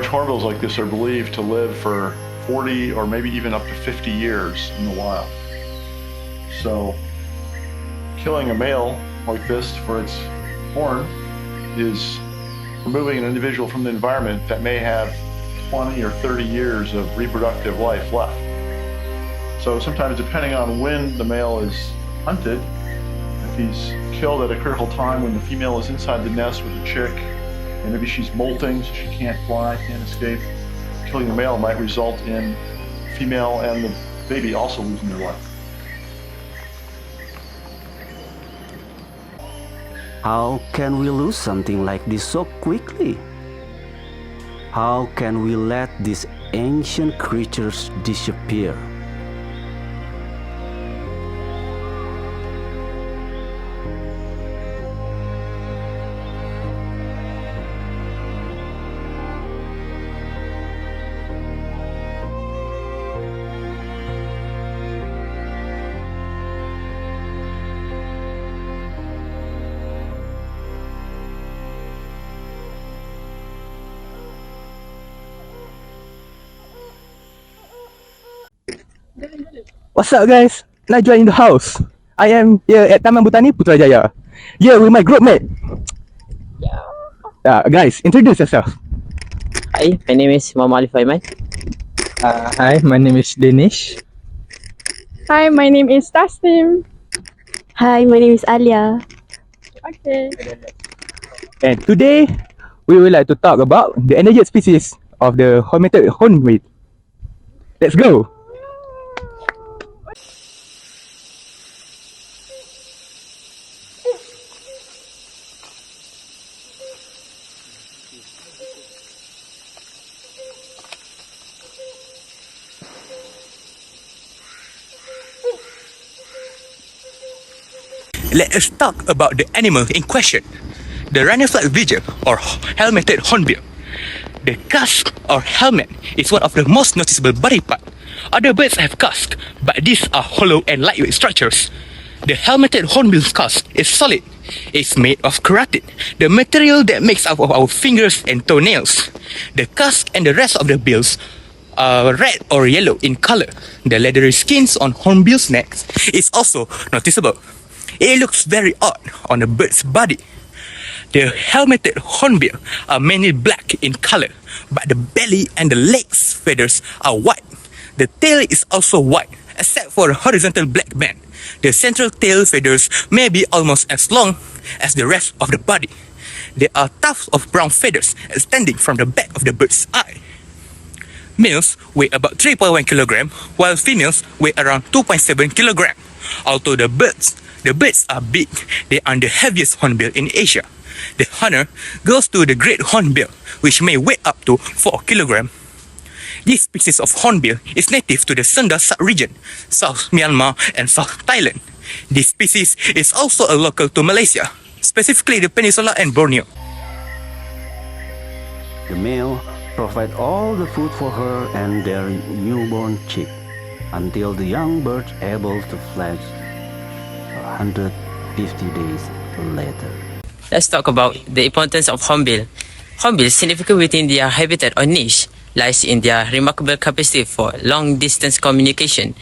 large hornbills like this are believed to live for 40 or maybe even up to 50 years in the wild. So killing a male like this for its horn is removing an individual from the environment that may have 20 or 30 years of reproductive life left. So sometimes, depending on when the male is hunted, if he's killed at a critical time when the female is inside the nest with the chick, and maybe she's molting so she can't fly, can't escape, killing the male might result in the female and the baby also losing their life. How can we lose something like this so quickly? How can we let these ancient creatures disappear? What's up, guys? Najwa in the house. I am here at Taman Botani Putrajaya. Here with my group mate. Guys, introduce yourself. Hi, my name is Muhammad Ali Faiman. Hi, my name is Danish. Hi, my name is Tasnim. Hi, my name is Alia. Okay. And today, we would like to talk about the endangered species of the helmeted hornbill. Let's go. Let us talk about the animal in question, the rhino-flag viger or helmeted hornbill. The casque or helmet is one of the most noticeable body part. Other birds have casques, but these are hollow and lightweight structures. The helmeted hornbill's casque is solid. It's made of keratin, the material that makes up of our fingers and toenails. The casque and the rest of the bills are red or yellow in color. The leathery skins on hornbill's necks is also noticeable. It looks very odd on a bird's body. The helmeted hornbill are mainly black in color, but the belly and the legs feathers are white. The tail is also white, except for a horizontal black band. The central tail feathers may be almost as long as the rest of the body. There are tufts of brown feathers extending from the back of the bird's eye. Males weigh about 3.1 kg, while females weigh around 2.7 kg. Although the birds are big, they are the heaviest hornbill in Asia. The honor goes to the great hornbill, which may weigh up to 4 kg. This species of hornbill is native to the Sunda sub-region, South Myanmar and South Thailand. This species is also a local to Malaysia, specifically the Peninsula and Borneo. The male provide all the food for her and their newborn chick until the young bird able to fledge 150 days later. Let's talk about the importance of hornbill. Hornbills, significant within their habitat or niche, lies in their remarkable capacity for long-distance communication,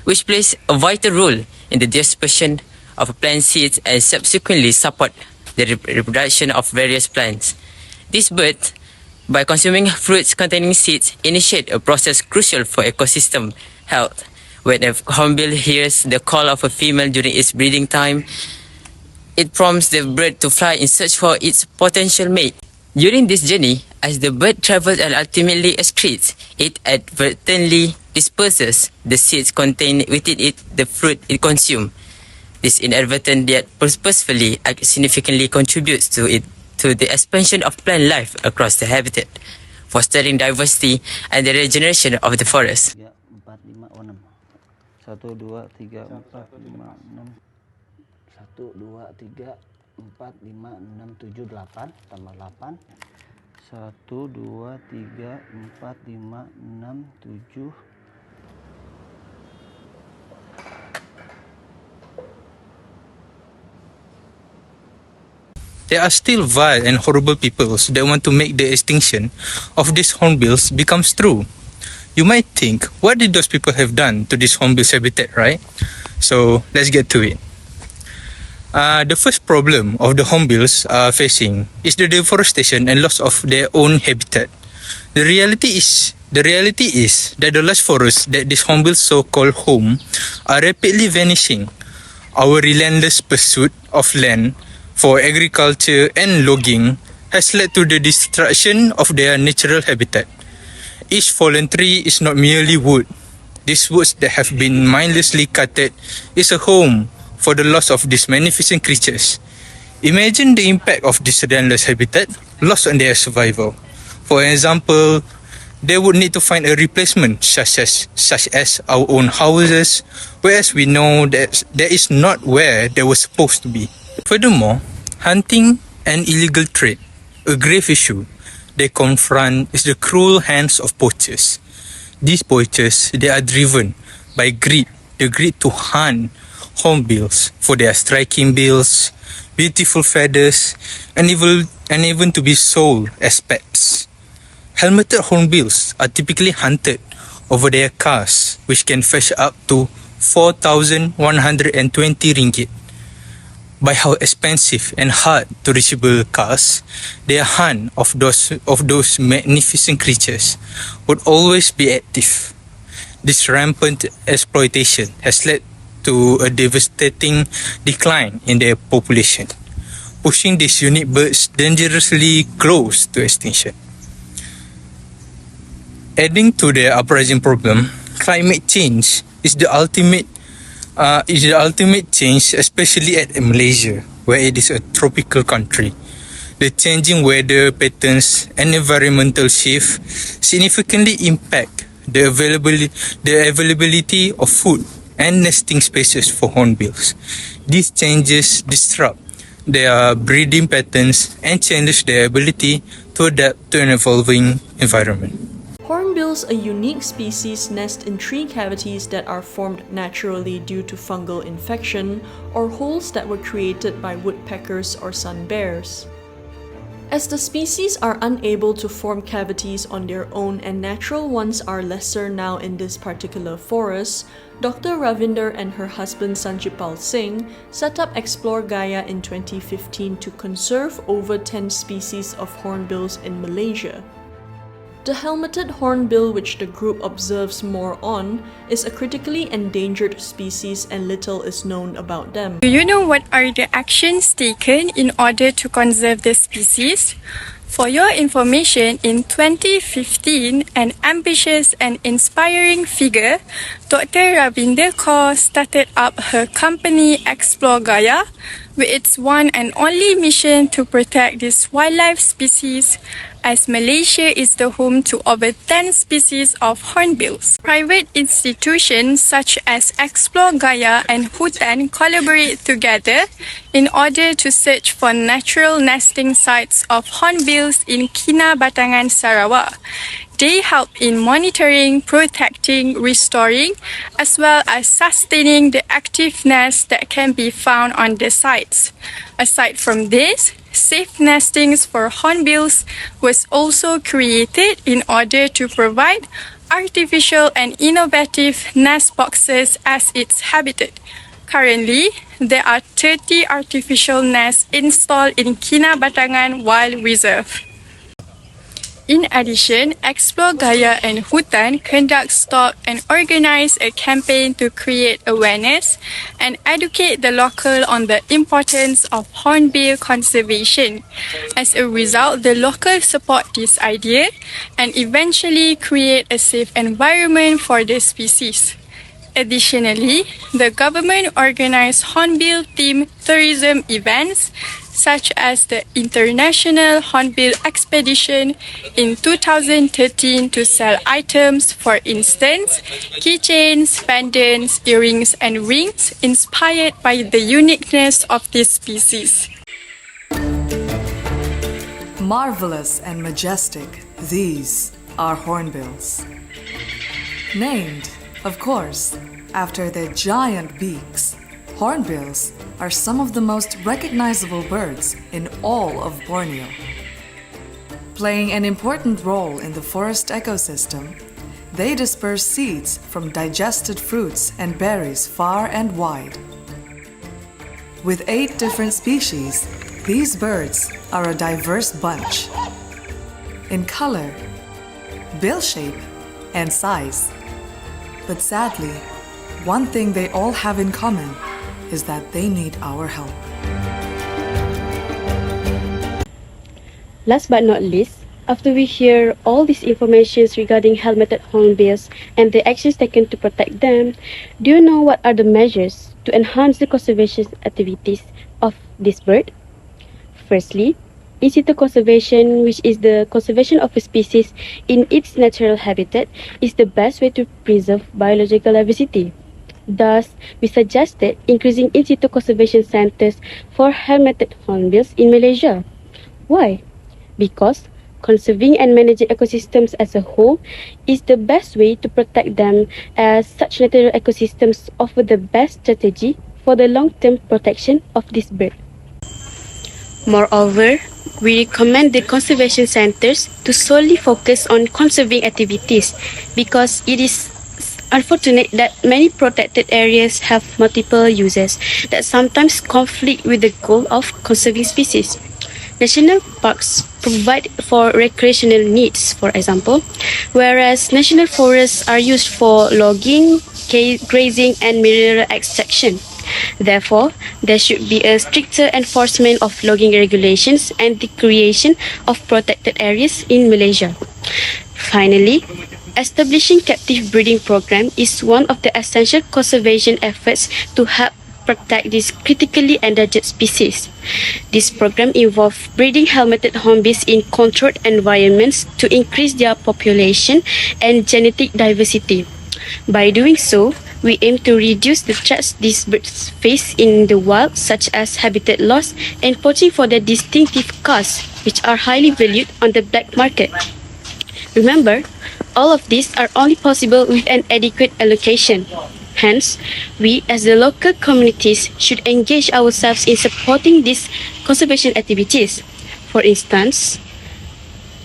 which plays a vital role in the dispersion of plant seeds and subsequently support the reproduction of various plants. These birds, by consuming fruits containing seeds, initiate a process crucial for ecosystem health. When a hornbill hears the call of a female during its breeding time, it prompts the bird to fly in search for its potential mate. During this journey, as the bird travels and ultimately excretes, it advertently disperses the seeds contained within it, the fruit it consumes. This inadvertent yet purposefully significantly contributes to the expansion of plant life across the habitat, fostering diversity and the regeneration of the forest. 1, 2, 3, 4, 5, 6. 1, 2, 3, 4, 5, 6, 7, 8. Tambah 8. 1, 2, 3, 4, 5, 6, 7. there are still vile and horrible peoples that want to make the extinction of these hornbills becomes true. You might think, what did those people have done to this hornbill's habitat, right? So let's get to it. The first problem of the hornbills are facing is the deforestation and loss of their own habitat. The reality is that the lush forests that these hornbills so-called home are rapidly vanishing. Our relentless pursuit of land for agriculture and logging has led to the destruction of their natural habitat. Each fallen tree is not merely wood. These woods that have been mindlessly cutted is a home for the loss of these magnificent creatures. Imagine the impact of this relentless habitat lost on their survival. For example, they would need to find a replacement such as our own houses, whereas we know that is not where they were supposed to be. Furthermore, hunting and illegal trade, a grave issue they confront is the cruel hands of poachers. These poachers, they are driven by greed, the greed to hunt hornbills for their striking bills, beautiful feathers, and even to be sold as pets. Helmeted hornbills are typically hunted over their cars, which can fetch up to 4,120 ringgit. By how expensive and hard to reachable cars, their hunt of those magnificent creatures would always be active. This rampant exploitation has led to a devastating decline in their population, pushing these unique birds dangerously close to extinction. Adding to the uprising problem, climate change is the ultimate change, especially at Malaysia, where it is a tropical country. The changing weather patterns and environmental shift significantly impact the availability of food and nesting spaces for hornbills. These changes disrupt their breeding patterns and challenge their ability to adapt to an evolving environment. Hornbills, a unique species, nest in tree cavities that are formed naturally due to fungal infection or holes that were created by woodpeckers or sun bears. As the species are unable to form cavities on their own and natural ones are lesser now in this particular forest, Dr. Ravinder and her husband Sanjipal Singh set up Explore Gaia in 2015 to conserve over 10 species of hornbills in Malaysia. The helmeted hornbill, which the group observes more on, is a critically endangered species and little is known about them. Do you know what are the actions taken in order to conserve the species? For your information, in 2015, an ambitious and inspiring figure, Dr. Ravinder Kaur, started up her company Explore Gaia with its one and only mission to protect this wildlife species, as Malaysia is the home to over 10 species of hornbills. Private institutions such as Explore Gaia and Hutan collaborate together in order to search for natural nesting sites of hornbills in Kinabatangan, Sarawak. They help in monitoring, protecting, restoring, as well as sustaining the active nests that can be found on the sites. Aside from this, safe nestings for hornbills was also created in order to provide artificial and innovative nest boxes as its habitat. Currently, there are 30 artificial nests installed in Kinabatangan Wild Reserve. In addition, Explore Gaia and Hutan conduct stop and organize a campaign to create awareness and educate the local on the importance of hornbill conservation. As a result, the locals support this idea and eventually create a safe environment for the species. Additionally, the government organized hornbill-themed tourism events such as the International Hornbill Expedition in 2013 to sell items, for instance, keychains, pendants, earrings, and rings inspired by the uniqueness of this species. Marvelous and majestic, these are hornbills. Named, of course, after their giant beaks, hornbills are some of the most recognizable birds in all of Borneo. Playing an important role in the forest ecosystem, they disperse seeds from digested fruits and berries far and wide. With 8 different species, these birds are a diverse bunch in color, bill shape, and size. But sadly, one thing they all have in common is that they need our help. Last but not least, after we hear all these informations regarding helmeted hornbills and the actions taken to protect them, do you know what are the measures to enhance the conservation activities of this bird? Firstly, in situ conservation, which is the conservation of a species in its natural habitat, is the best way to preserve biological diversity. Thus, we suggested increasing in situ conservation centers for helmeted hornbills in Malaysia. Why? Because conserving and managing ecosystems as a whole is the best way to protect them, as such natural ecosystems offer the best strategy for the long-term protection of this bird. Moreover, we recommend the conservation centers to solely focus on conserving activities because it is unfortunate that many protected areas have multiple uses that sometimes conflict with the goal of conserving species. National parks provide for recreational needs, for example, whereas national forests are used for logging, grazing, and mineral extraction. Therefore, there should be a stricter enforcement of logging regulations and the creation of protected areas in Malaysia. Finally, establishing captive breeding program is one of the essential conservation efforts to help protect these critically endangered species. This program involves breeding helmeted hornbills in controlled environments to increase their population and genetic diversity. By doing so, we aim to reduce the threats these birds face in the wild, such as habitat loss and poaching for their distinctive cars, which are highly valued on the black market. Remember, all of these are only possible with an adequate allocation. Hence, we as the local communities should engage ourselves in supporting these conservation activities. For instance,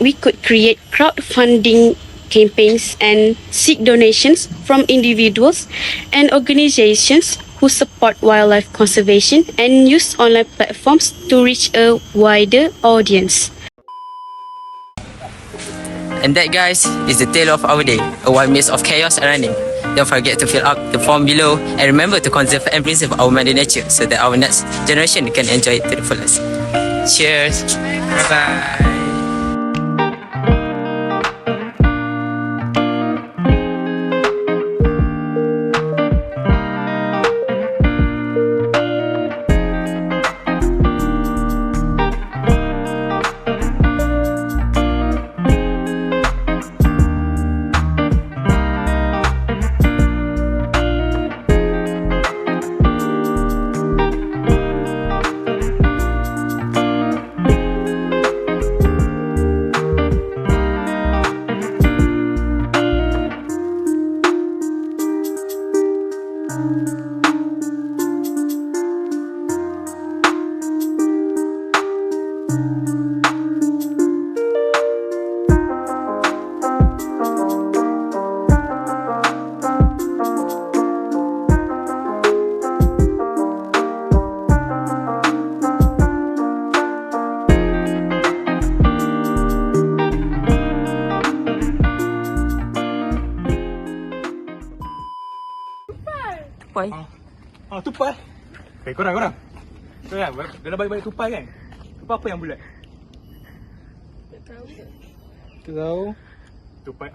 we could create crowdfunding campaigns and seek donations from individuals and organizations who support wildlife conservation and use online platforms to reach a wider audience. And that, guys, is the tale of our day, a wild maze of chaos and running. Don't forget to fill up the form below and remember to conserve and preserve our mother nature so that our next generation can enjoy it to the fullest. Cheers! Bye-bye! Tupai. Tupai. Okay, korang. Korang, dalam baik-baik tupai kan? Tupai apa yang bulat? Tak tahu. Tupai